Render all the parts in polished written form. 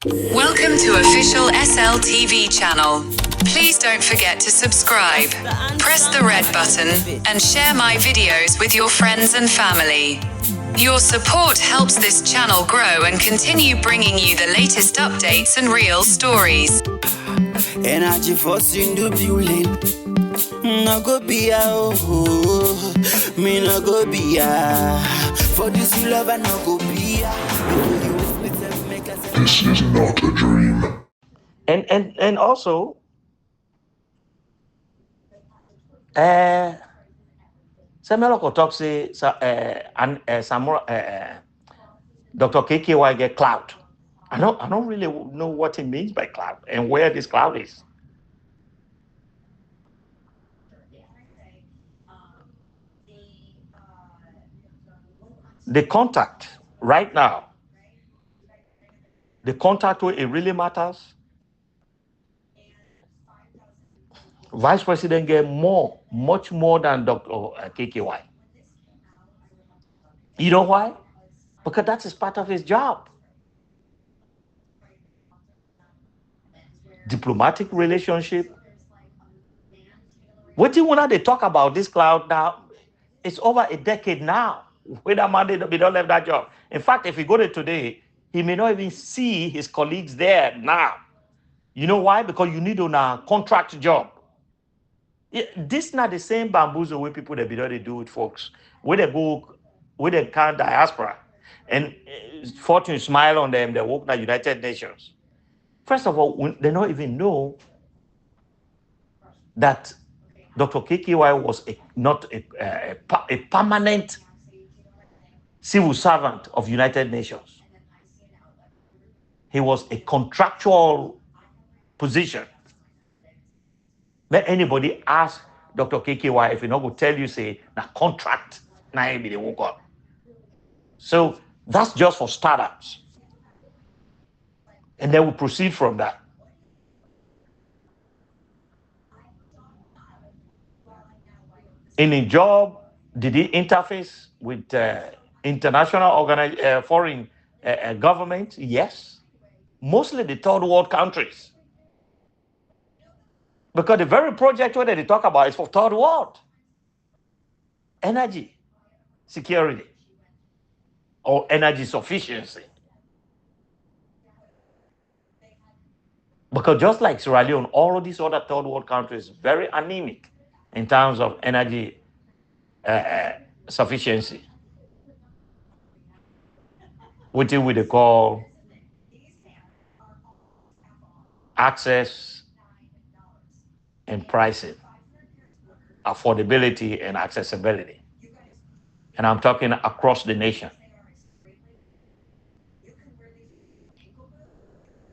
Welcome to official SLTV channel. Please don't forget to subscribe, press the red button, and share my videos with your friends and family. Your support helps this channel grow and continue bringing you the latest updates and real stories. Energy force in the building. No go be me no go be for this love I no go be This is not a dream. And also, Samuel Okotok say, Dr. KKY get cloud. I don't really know what he means by cloud and where this cloud is. The contact right now, the contact where it really matters. Vice President get much more than Dr. KKY. You know why? Because that is part of his job. Diplomatic relationship. What do you want to talk about this cloud now? It's over a decade now. When that man they don't leave that job. In fact, if he go there today, he may not even see his colleagues there now. You know why? Because you need on a contract job. This not the same bamboozle way people they do with folks. Where they go, where they count diaspora, and fortune smile on them. They work at United Nations. First of all, they don't even know that Dr. KKY was not a permanent civil servant of United Nations. He was a contractual position. Let anybody ask Dr. KKY if he not go tell you, say, na contract, na be the work on. So that's just for startups. And then we proceed from that. In a job, did he interface with international foreign government? Yes. Mostly the third world countries. Because the very project where they talk about is for third world. Energy security or energy sufficiency. Because just like Sierra Leone, all of these other third world countries are very anemic in terms of energy sufficiency. What they call access and pricing, affordability and accessibility. And I'm talking across the nation.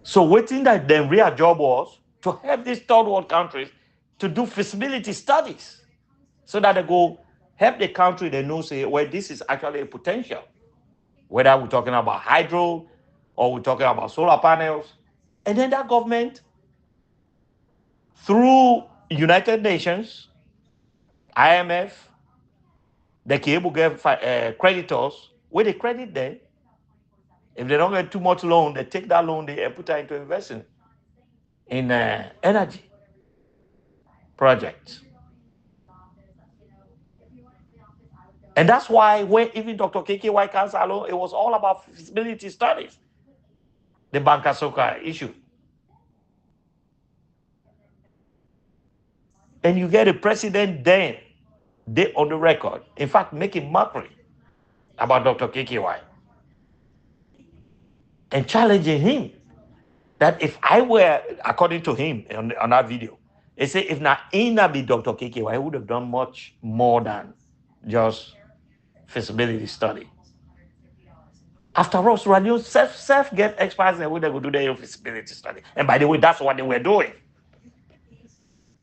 So waiting that their real job was to help these third world countries to do feasibility studies so that they go help the country they know, say, well, this is actually a potential. Whether we're talking about hydro or we're talking about solar panels. And then that government, through United Nations, IMF, they can able to get creditors, where they credit them. If they don't get too much loan, they take that loan, they put that into investing in energy projects. And that's why when even Dr. KKY Council alone, it was all about feasibility studies, the Banca Soka issue. And you get a president then, they on the record, in fact, making mockery about Dr. KKY and challenging him that if I were, according to him on that video, they say if not be Dr. KKY, I would have done much more than just feasibility study. After all, radio self get experts and they go do their feasibility study. And by the way, that's what they were doing.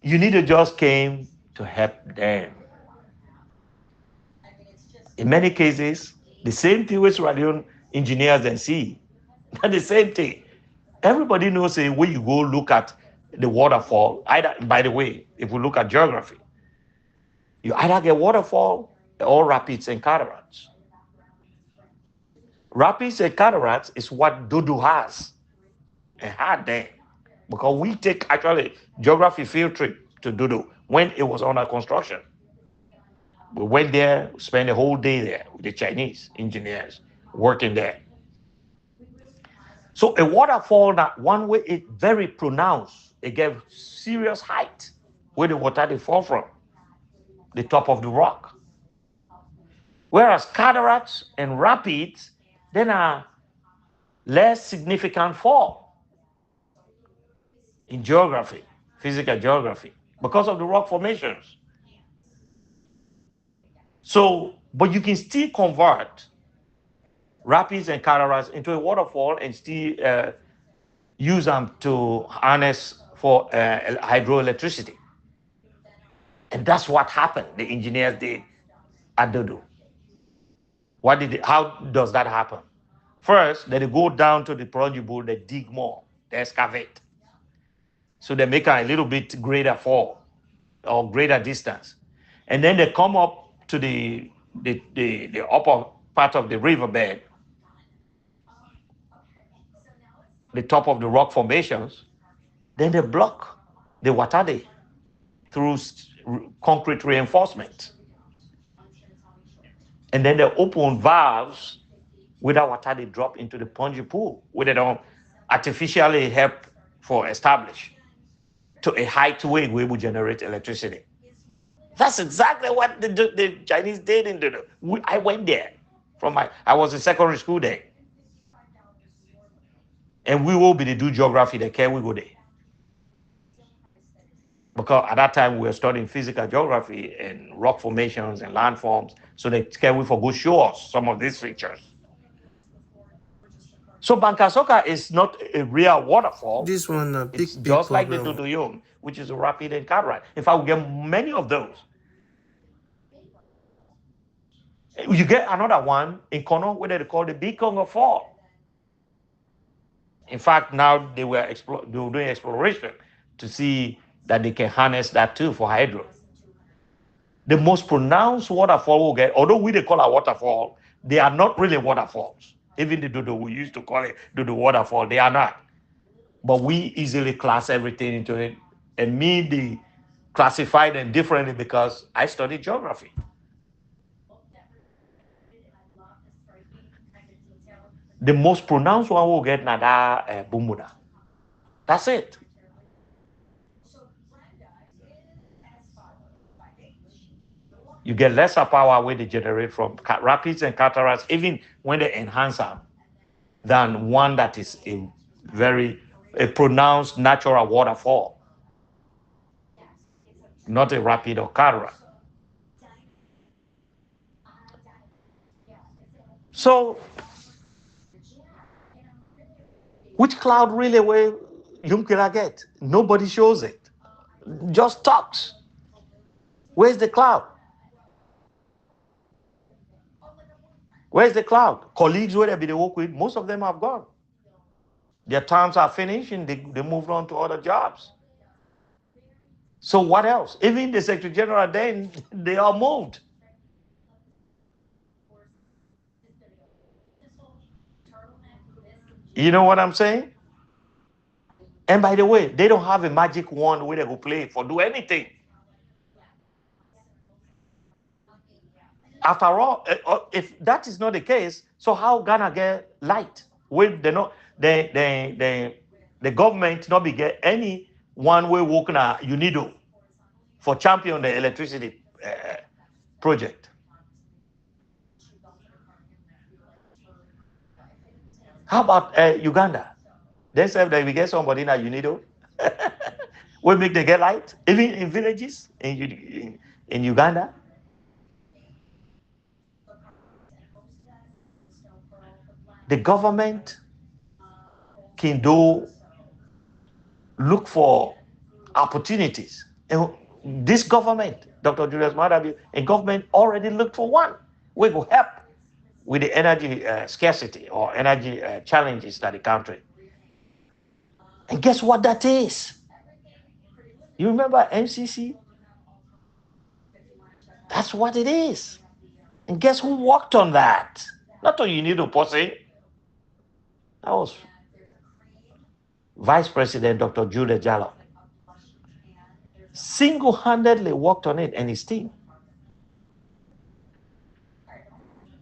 You need to just came to help them. In many cases, the same thing with radio engineers and see. The same thing. Everybody knows, say, when you go look at the waterfall, either, by the way, if we look at geography, you either get waterfall or rapids and cataracts. Rapids and cataracts is what Dodo has. and hard there because we take actually geography field trip to Dodo when it was under construction. We went there, spent a whole day there with the Chinese engineers working there. So a waterfall that one way is very pronounced, it gave serious height where the water they fall from, the top of the rock. Whereas cataracts and rapids, then are less significant fall in geography, physical geography, because of the rock formations. So, but you can still convert rapids and cataracts into a waterfall and still use them to harness for hydroelectricity. And that's what happened. The engineers did at Dodo. How does that happen? First, they go down to the Poronji, they dig more, they excavate. So they make a little bit greater fall or greater distance. And then they come up to the upper part of the riverbed, the top of the rock formations. Then they block the water there through concrete reinforcement. And then they open valves where that water they drop into the Ponji pool, where they don't artificially help for establish to a height where we will generate electricity. That's exactly what the Chinese did in the. I went there I was in secondary school there. And we will be the do geography, the care we go there. Because at that time we were studying physical geography and rock formations and landforms. So they care we for go show us some of these features. So Bankasoka is not a real waterfall. This one a It's big just like the problem. Dodoyong, which is a rapid and cataract. In fact, we get many of those. You get another one in Kono, where they call the Big Congo Fall. In fact, now they were doing exploration to see that they can harness that too for hydro. The most pronounced waterfall we get, although we they call a waterfall, they are not really waterfalls. Even the Dodo we used to call it Dodo waterfall, they are not. But we easily class everything into it, and they classify them differently because I studied geography. The most pronounced one we'll get Nada Bumuda. That's it. You get lesser power where they generate from rapids and cataracts, even when they enhance them, than one that is a pronounced natural waterfall, not a rapid or cataract. So, which cloud really will Yumkira get? Nobody shows it. Just talks. Where's the cloud? Where's the cloud? Colleagues where they work with, most of them have gone. Their terms are finished and they moved on to other jobs. So what else? Even the Secretary General then, they are moved. You know what I'm saying? And by the way, they don't have a magic wand where they go play for do anything. After all, if that is not the case, so how Ghana get light? When they not the government not be get any one way working at UNIDO for champion the electricity project. How about Uganda? They said that we get somebody in UNIDO. We make they get light, even in villages in Uganda. The government can look for opportunities. And this government, Dr. Julius Madabi, and government already looked for one. We will help with the energy scarcity or energy challenges that the country. And guess what that is? You remember MCC? That's what it is. And guess who worked on that? Not on UNIDO per se. That was Vice President Dr. Jude Jallo single-handedly worked on it and his team,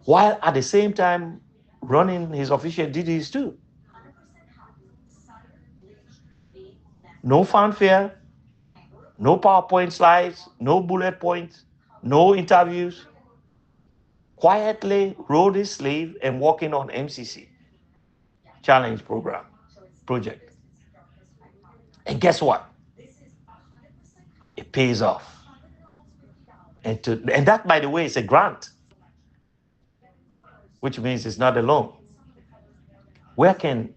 while at the same time running his official duties too. No fanfare, no PowerPoint slides, no bullet points, no interviews. Quietly rolled his sleeve and working on MCC Challenge Program project. And guess what? It pays off. And that, by the way, is a grant, which means it's not a loan. Where can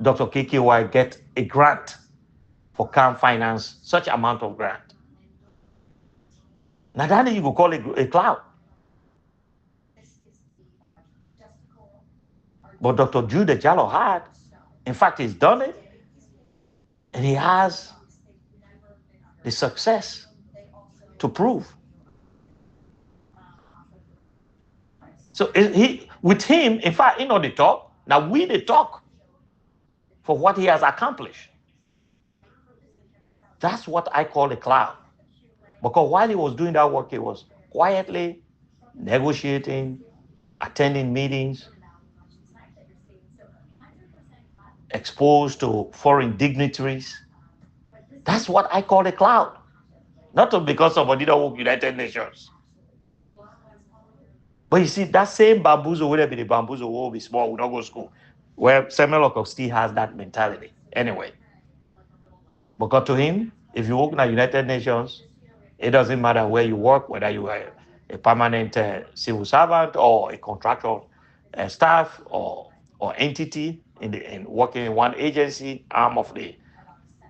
Dr. KKY get a grant for CAM Finance, such amount of grant? Now that you could call it a cloud. But Dr. Jude Jallo had, in fact, he's done it, and he has the success to prove. So with him, in fact, he know the talk. Now we the talk for what he has accomplished. That's what I call a cloud. Because while he was doing that work, he was quietly negotiating, attending meetings, exposed to foreign dignitaries. That's what I call a cloud. Not because somebody don't work United Nations. But you see, that same bamboozle, whether it be the bamboozle will be small, we don't go to school, where Samuel Okok still has that mentality. Anyway, because to him, if you work in the United Nations, it doesn't matter where you work, whether you are a permanent civil servant or a contractual staff or entity in working in one agency, arm of the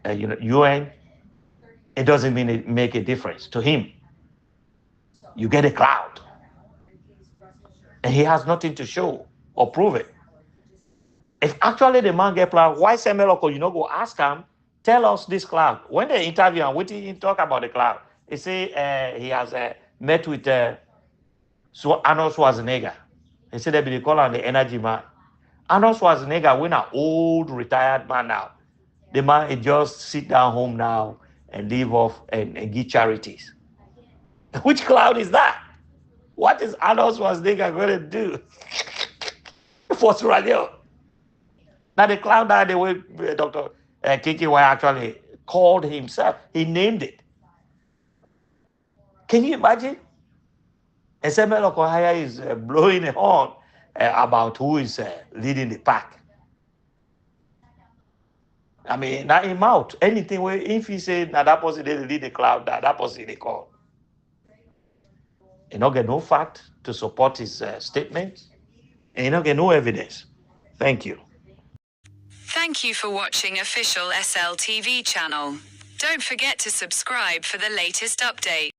UN, it doesn't make a difference to him. You get a cloud, and he has nothing to show or prove it. If actually the man get cloud, why Samuel Okok, go ask him, tell us this cloud. When they interview him, what did he talk about the cloud? He say he has met with Arnold Schwarzenegger. He said they call him the energy man. Arnold Schwarzenegger, when an old retired man now, the man he just sit down home now and live off and give charities. Which cloud is that? What is Arnold Schwarzenegger going to do for Australia? Now the cloud that the way Dr. KKY actually called himself, he named it. Can you imagine? And Samuel Okok is blowing a horn about who is leading the pack. I mean, now him out. Anything where if he say now that person they lead the cloud, that person they call. You don't get no fact to support his statement, and you don't get no evidence. Thank you. Thank you for watching official SLTV channel. Don't forget to subscribe for the latest updates.